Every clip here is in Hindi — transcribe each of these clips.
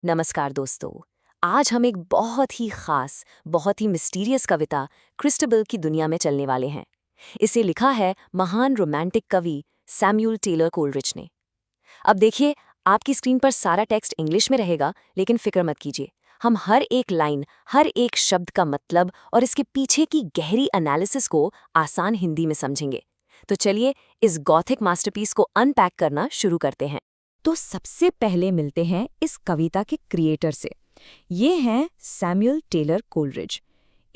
नमस्कार दोस्तों। आज हम एक बहुत ही खास, बहुत ही मिस्टीरियस कविता क्रिस्टबल की दुनिया में चलने वाले हैं। इसे लिखा है महान रोमांटिक कवि सैमुअल टेलर कोलरिज ने। अब देखिए, आपकी स्क्रीन पर सारा टेक्स्ट इंग्लिश में रहेगा, लेकिन फिक्र मत कीजिए। हम हर एक लाइन, हर एक शब्द का मतलब और इसके पीछे की गहरी एनालिसिस को आसान हिंदी में समझेंगे। तो चलिए इस गॉथिक मास्टरपीस को अनपैक करना शुरू करते हैं। तो सबसे पहले मिलते हैं इस कविता के क्रिएटर से। ये हैं Samuel Taylor Coleridge,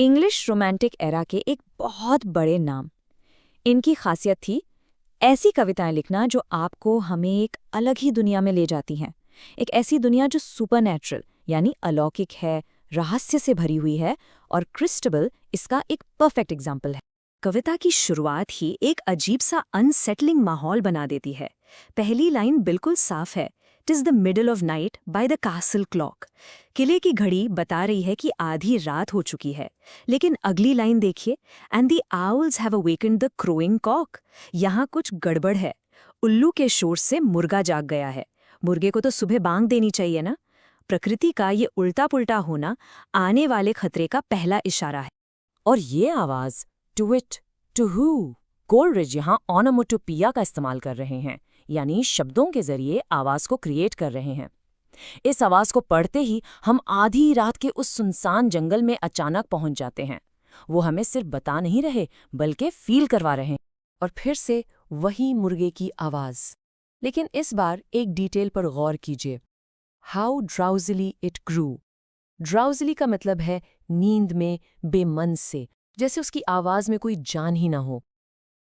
English romantic era के एक बहुत बड़े नाम। इनकी खासियत थी ऐसी कविताएं लिखना जो आपको हमें एक अलग ही दुनिया में ले जाती हैं। एक ऐसी दुनिया जो सुपरनैचुरल यानी अलौकिक है, रहस्य से भरी हुई है, और क्रिस्टबल इसका एक परफेक्ट एग्जाम्पल है। कविता की शुरुआत ही एक अजीब सा अनसेटलिंग माहौल बना देती है। पहली लाइन बिल्कुल साफ है, "टिज the middle of night by the castle clock". किले की घड़ी बता रही है कि आधी रात हो चुकी है। लेकिन अगली लाइन देखिए, "and the owls have awakened the crowing cock". यहाँ कुछ गड़बड़ है। उल्लू के शोर से मुर्गा जाग गया है। मुर्गे को तो सुबह बांग देनी चाहिए ना। प्रकृति का ये उल्टा पुल्टा होना आने वाले खतरे का पहला इशारा है। और ये आवाज tu whit, tu whoo. Coleridge यहाँ ओनोमोटोपिया का इस्तेमाल कर रहे हैं, यानी शब्दों के जरिए आवाज को क्रिएट कर रहे हैं। इस आवाज को पढ़ते ही हम आधी रात के उस सुनसान जंगल में अचानक पहुंच जाते हैं। वो हमें सिर्फ बता नहीं रहे, बल्कि फील करवा रहे हैं। और फिर से वही मुर्गे की आवाज, लेकिन इस बार एक डिटेल पर गौर कीजिए। How ड्राउजिली it grew. ड्राउजिली का मतलब है नींद में, बेमन से, जैसे उसकी आवाज में कोई जान ही ना हो।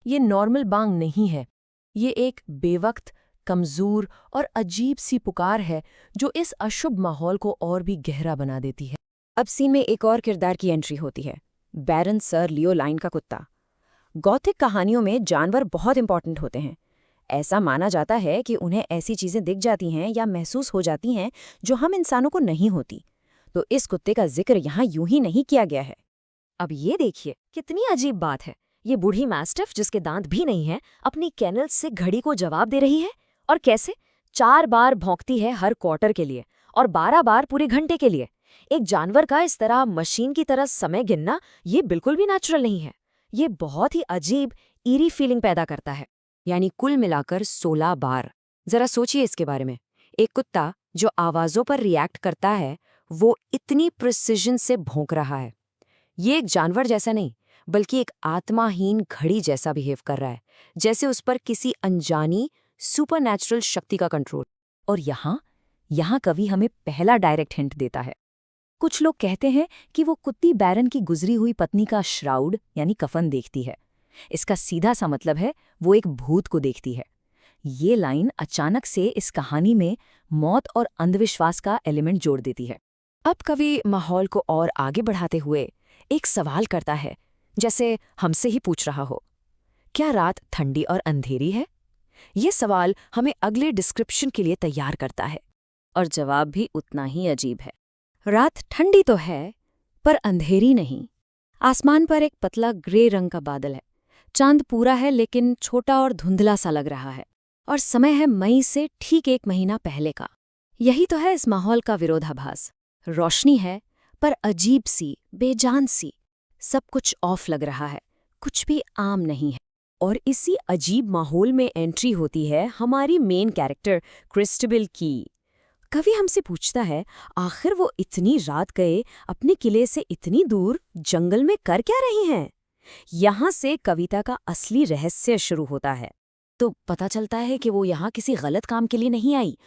ये नॉर्मल बांग नहीं है, ये एक बेवक्त, कमजोर और अजीब सी पुकार है जो इस अशुभ माहौल को और भी गहरा बना देती है। अब सीन में एक और किरदार की एंट्री होती है, बैरन सर लियोलाइन का कुत्ता। गॉथिक कहानियों में जानवर बहुत इंपॉर्टेंट होते हैं। ऐसा माना जाता है कि उन्हें ऐसी चीजें दिख जाती हैं या महसूस हो जाती हैं जो हम इंसानों को नहीं होती। तो इस कुत्ते का जिक्र यहाँ यूं ही नहीं किया गया है। अब ये देखिए, कितनी अजीब बात है। ये बूढ़ी मैस्टिफ जिसके दांत भी नहीं है, अपनी कैनल से घड़ी को जवाब दे रही है। और कैसे? 4 बार भौंकती है हर क्वार्टर के लिए और 12 बार पूरे घंटे के लिए। एक जानवर का इस तरह मशीन की तरह समय गिनना, ये बिल्कुल भी नेचुरल नहीं है। ये बहुत ही अजीब, ईरी फीलिंग पैदा करता है। यानी कुल मिलाकर 16 बार। जरा सोचिए इसके बारे में। एक कुत्ता जो आवाजों पर रिएक्ट करता है, वो इतनी प्रिसिजन से भौंक रहा है। ये एक जानवर जैसा नहीं, बल्कि एक आत्माहीन घड़ी जैसा बिहेव कर रहा है, जैसे उस पर किसी अनजानी सुपरनैचुरल शक्ति का कंट्रोल। और यहाँ कवि हमें पहला डायरेक्ट हिंट देता है। कुछ लोग कहते हैं कि वो कुत्ती बैरन की गुजरी हुई पत्नी का श्राउड यानी कफन देखती है। इसका सीधा सा मतलब है वो एक भूत को देखती है। ये लाइन अचानक से इस कहानी में मौत और अंधविश्वास का एलिमेंट जोड़ देती है। अब कवि माहौल को और आगे बढ़ाते हुए एक सवाल करता है, जैसे हमसे ही पूछ रहा हो, क्या रात ठंडी और अंधेरी है? ये सवाल हमें अगले डिस्क्रिप्शन के लिए तैयार करता है। और जवाब भी उतना ही अजीब है। रात ठंडी तो है, पर अंधेरी नहीं। आसमान पर एक पतला ग्रे रंग का बादल है। चांद पूरा है, लेकिन छोटा और धुंधला सा लग रहा है। और समय है मई से ठीक 1 महीना पहले का। यही तो है इस माहौल का विरोधाभास। रोशनी है, पर अजीब सी, बेजान सी। सब कुछ ऑफ लग रहा है, कुछ भी आम नहीं है। और इसी अजीब माहौल में एंट्री होती है हमारी मेन कैरेक्टर क्रिस्टबल की। कवि हमसे पूछता है, आखिर वो इतनी रात गए अपने किले से इतनी दूर जंगल में कर क्या रही हैं? यहाँ से कविता का असली रहस्य शुरू होता है। तो पता चलता है कि वो यहाँ किसी गलत काम के लिए नहीं आई।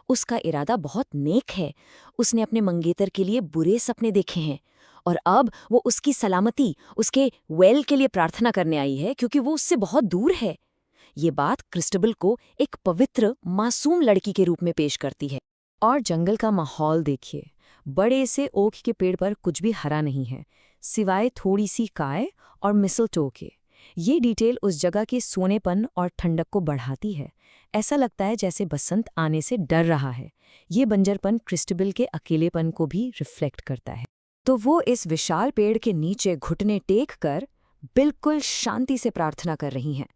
उसका इरादा बहुत नेक है। उसने अपने मंगेतर के लिए बुरे सपने देखे हैं और अब वो उसकी सलामती, उसके वेल के लिए प्रार्थना करने आई है, क्योंकि वो उससे बहुत दूर है। ये बात क्रिस्टबल को एक पवित्र, मासूम लड़की के रूप में पेश करती है। और जंगल का माहौल देखिए। बड़े से ओक के पेड़ पर कुछ भी हरा नहीं है, सिवाय थोड़ी सी काय और मिसलटो के। ये डिटेल उस जगह के सोनेपन और ठंडक को बढ़ाती है। ऐसा लगता है जैसे बसंत आने से डर रहा है। ये बंजरपन क्रिस्टबल के अकेलेपन को भी रिफ्लेक्ट करता है। तो वो इस विशाल पेड़ के नीचे घुटने टेक कर बिल्कुल शांति से प्रार्थना कर रही हैं।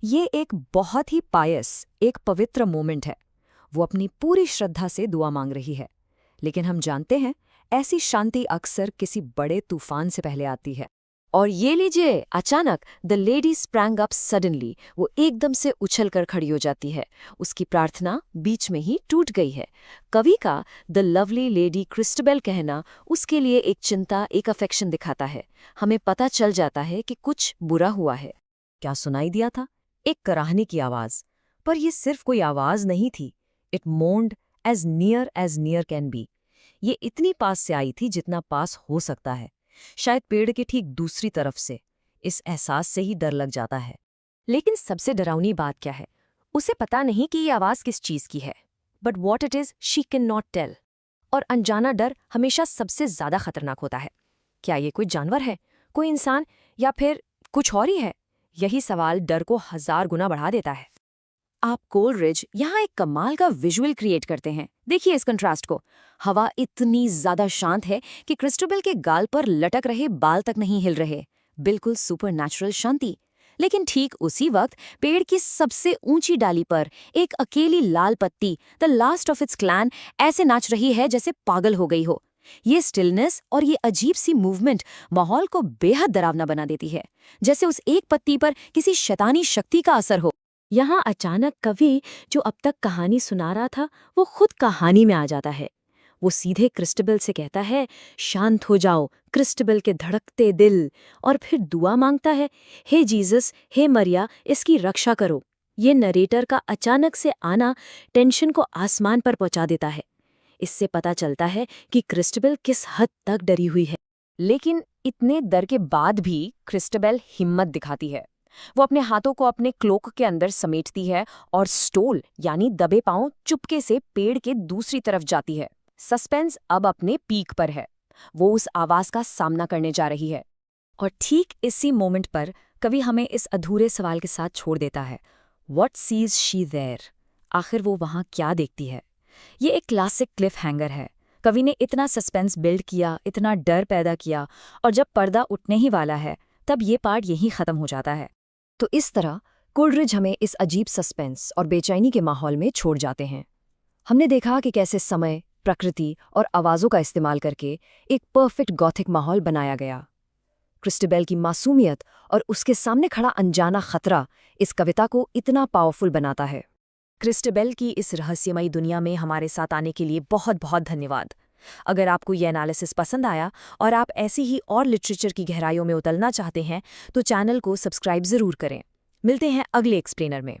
ये एक बहुत ही पायस, एक पवित्र मोमेंट है। वो अपनी पूरी श्रद्धा से दुआ मांग रही है। लेकिन हम जानते हैं ऐसी शांति अक्सर किसी बड़े तूफान से पहले आती है। और ये लीजिए, अचानक the lady sprang up suddenly, वो एकदम से उछल कर खड़ी हो जाती है। उसकी प्रार्थना बीच में ही टूट गई है। कवि का द लवली लेडी क्रिस्टबेल कहना उसके लिए एक चिंता, एक अफेक्शन दिखाता है। हमें पता चल जाता है कि कुछ बुरा हुआ है। क्या सुनाई दिया था? एक कराहने की आवाज। पर यह सिर्फ कोई आवाज नहीं थी। It moaned as near can be. ये इतनी पास से आई थी जितना पास हो सकता है, शायद पेड़ के ठीक दूसरी तरफ से। इस एहसास से ही डर लग जाता है। लेकिन सबसे डरावनी बात क्या है? उसे पता नहीं कि ये आवाज किस चीज की है, but what it is she cannot tell. और अनजाना डर हमेशा सबसे ज्यादा खतरनाक होता है। क्या ये कोई जानवर है, कोई इंसान, या फिर कुछ और ही है? यही सवाल डर को 1000 गुना बढ़ा देता है। आप कोलरिज यहाँ एक कमाल का विजुअल क्रिएट करते हैं। देखिए इस कंट्रास्ट को। हवा इतनी ज्यादा शांत है कि क्रिस्टोबल के गाल पर लटक रहे बाल तक नहीं हिल रहे। बिल्कुल सुपरनैचुरल शांति। लेकिन ठीक उसी वक्त पेड़ की सबसे ऊंची डाली पर एक अकेली लाल पत्ती, the last of its clan, ऐसे नाच रही है जैसे पागल हो गई हो। ये स्टिलनेस और ये अजीब सी मूवमेंट माहौल को बेहद डरावना बना देती है, जैसे उस एक पत्ती पर किसी शैतानी शक्ति का असर हो। यहाँ अचानक कवि जो अब तक कहानी सुना रहा था, वो खुद कहानी में आ जाता है। वो सीधे क्रिस्टबल से कहता है, शांत हो जाओ क्रिस्टबल के धड़कते दिल, और फिर दुआ मांगता है, हे जीसस, हे मरिया, इसकी रक्षा करो। ये नरेटर का अचानक से आना टेंशन को आसमान पर पहुंचा देता है। इससे पता चलता है कि क्रिस्टबल किस हद तक डरी हुई है। लेकिन इतने डर के बाद भी क्रिस्टबेल हिम्मत दिखाती है। वो अपने हाथों को अपने क्लोक के अंदर समेटती है और स्टोल यानी दबे पांव चुपके से पेड़ के दूसरी तरफ जाती है। सस्पेंस अब अपने पीक पर है। वो उस आवाज का सामना करने जा रही है। और ठीक इसी मोमेंट पर कवि हमें इस अधूरे सवाल के साथ छोड़ देता है, व्हाट सीज शी देयर? आखिर वो वहां क्या देखती है? ये एक क्लासिक क्लिफ हैंगर है। कवि ने इतना सस्पेंस बिल्ड किया, इतना डर पैदा किया, और जब पर्दा उठने ही वाला है तब ये पार्ट यहीं खत्म हो जाता है। तो इस तरह कोलरिज हमें इस अजीब सस्पेंस और बेचैनी के माहौल में छोड़ जाते हैं। हमने देखा कि कैसे समय, प्रकृति और आवाज़ों का इस्तेमाल करके एक परफेक्ट गॉथिक माहौल बनाया गया। क्रिस्टबेल की मासूमियत और उसके सामने खड़ा अनजाना खतरा इस कविता को इतना पावरफुल बनाता है। क्रिस्टबेल की इस रहस्यमयी दुनिया में हमारे साथ आने के लिए बहुत बहुत धन्यवाद। अगर आपको ये एनालिसिस पसंद आया और आप ऐसी ही और लिटरेचर की गहराइयों में उतरना चाहते हैं तो चैनल को सब्सक्राइब ज़रूर करें। मिलते हैं अगले एक्सप्लेनर में।